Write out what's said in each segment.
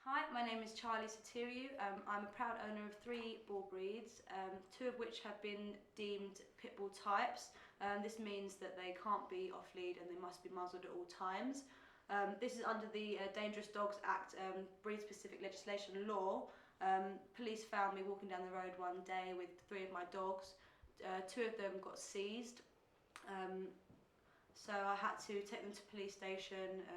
Hi, my name is Charli. I'm a proud owner of 3 bull breeds, 2 of which have been deemed pit bull types. This means that they can't be off lead and they must be muzzled at all times. This is under the Dangerous Dogs Act, breed specific legislation law. Police found me walking down the road one day with 3 of my dogs. 2 of them got seized, so I had to take them to police station.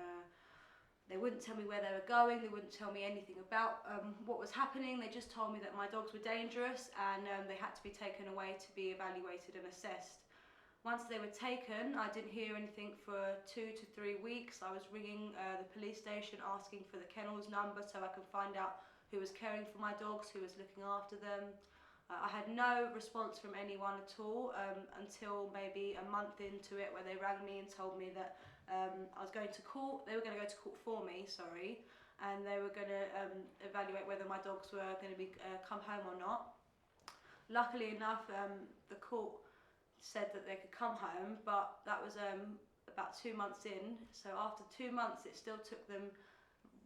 They wouldn't tell me where they were going, they wouldn't tell me anything about what was happening. They just told me that my dogs were dangerous and they had to be taken away to be evaluated and assessed. Once they were taken, I didn't hear anything for 2 to 3 weeks. I was ringing the police station asking for the kennels number so I could find out who was caring for my dogs, who was looking after them. I had no response from anyone at all until maybe a month into it, where they rang me and told me that I was going to court. They were going to go to court for me, sorry, and they were going to evaluate whether my dogs were going to be come home or not. Luckily enough, the court said that they could come home, but that was about 2 months in. So after 2 months, it still took them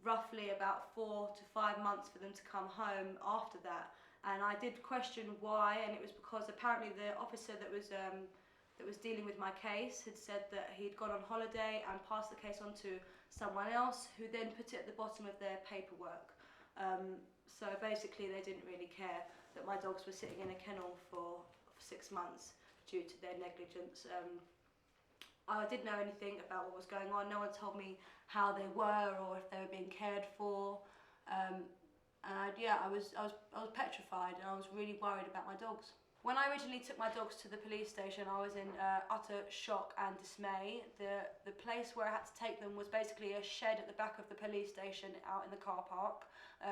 roughly about 4 to 5 months for them to come home after that. And I did question why, and it was because apparently the officer that was dealing with my case had said that he'd gone on holiday and passed the case on to someone else, who then put it at the bottom of their paperwork. So basically they didn't really care that my dogs were sitting in a kennel for 6 months due to their negligence. I didn't know anything about what was going on. No one told me how they were or if they were being cared for. I was petrified, and I was really worried about my dogs. When I originally took my dogs to the police station, I was in utter shock and dismay. The place where I had to take them was basically a shed at the back of the police station out in the car park,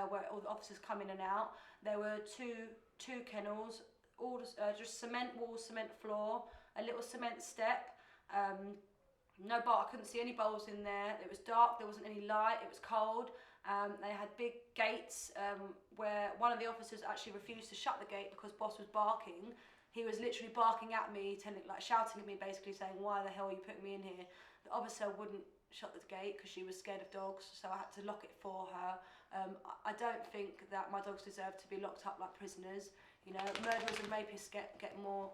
where all the officers come in and out. There were two kennels, all just cement walls, cement floor, a little cement step. No bar, I couldn't see any bowls in there. It was dark, there wasn't any light, it was cold. They had big gates where one of the officers actually refused to shut the gate because Boss was barking. He was literally barking at me, shouting at me, basically saying, "Why the hell are you putting me in here?" The officer wouldn't shut the gate because she was scared of dogs, so I had to lock it for her. I don't think that my dogs deserve to be locked up like prisoners. You know, murderers and rapists get more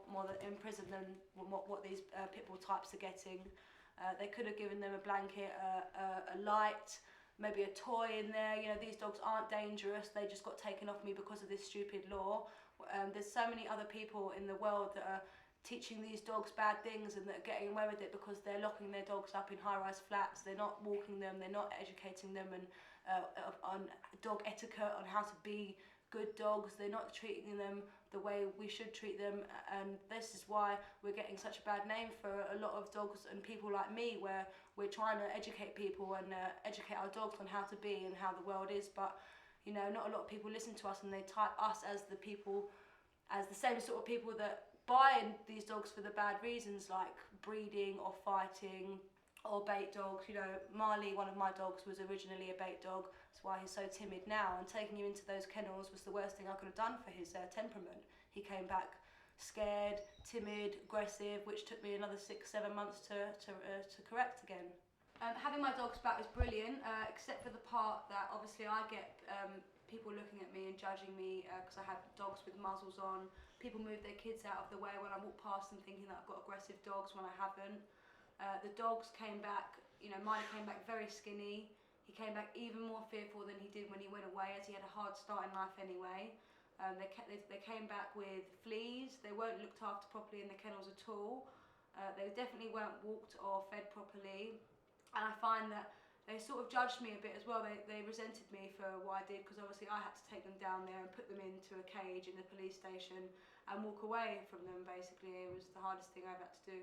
in prison than what these pit bull types are getting. They could have given them a blanket, a light, maybe a toy in there. You know, these dogs aren't dangerous. They just got taken off me because of this stupid law. There's so many other people in the world that are teaching these dogs bad things and that are getting away with it because they're locking their dogs up in high-rise flats. They're not walking them, they're not educating them and on dog etiquette, on how to be good dogs. They're not treating them the way we should treat them, and this is why we're getting such a bad name for a lot of dogs and people like me, where we're trying to educate people and educate our dogs on how to be and how the world is. But you know, not a lot of people listen to us, and they type us as the people, as the same sort of people that buy these dogs for the bad reasons, like breeding or fighting or bait dogs. You know, Marley, one of my dogs, was originally a bait dog. That's why he's so timid now, and taking him into those kennels was the worst thing I could have done for his temperament. He came back scared, timid, aggressive, which took me another 6-7 months to correct again. Having my dogs back is brilliant, except for the part that obviously I get people looking at me and judging me because I have dogs with muzzles on. People move their kids out of the way when I walk past them, thinking that I've got aggressive dogs when I haven't. The dogs came back, you know, mine came back very skinny. He came back even more fearful than he did when he went away, as he had a hard start in life anyway. They came back with fleas. They weren't looked after properly in the kennels at all. They definitely weren't walked or fed properly. And I find that they sort of judged me a bit as well. They resented me for what I did, because obviously I had to take them down there and put them into a cage in the police station and walk away from them, basically. It was the hardest thing I've had to do.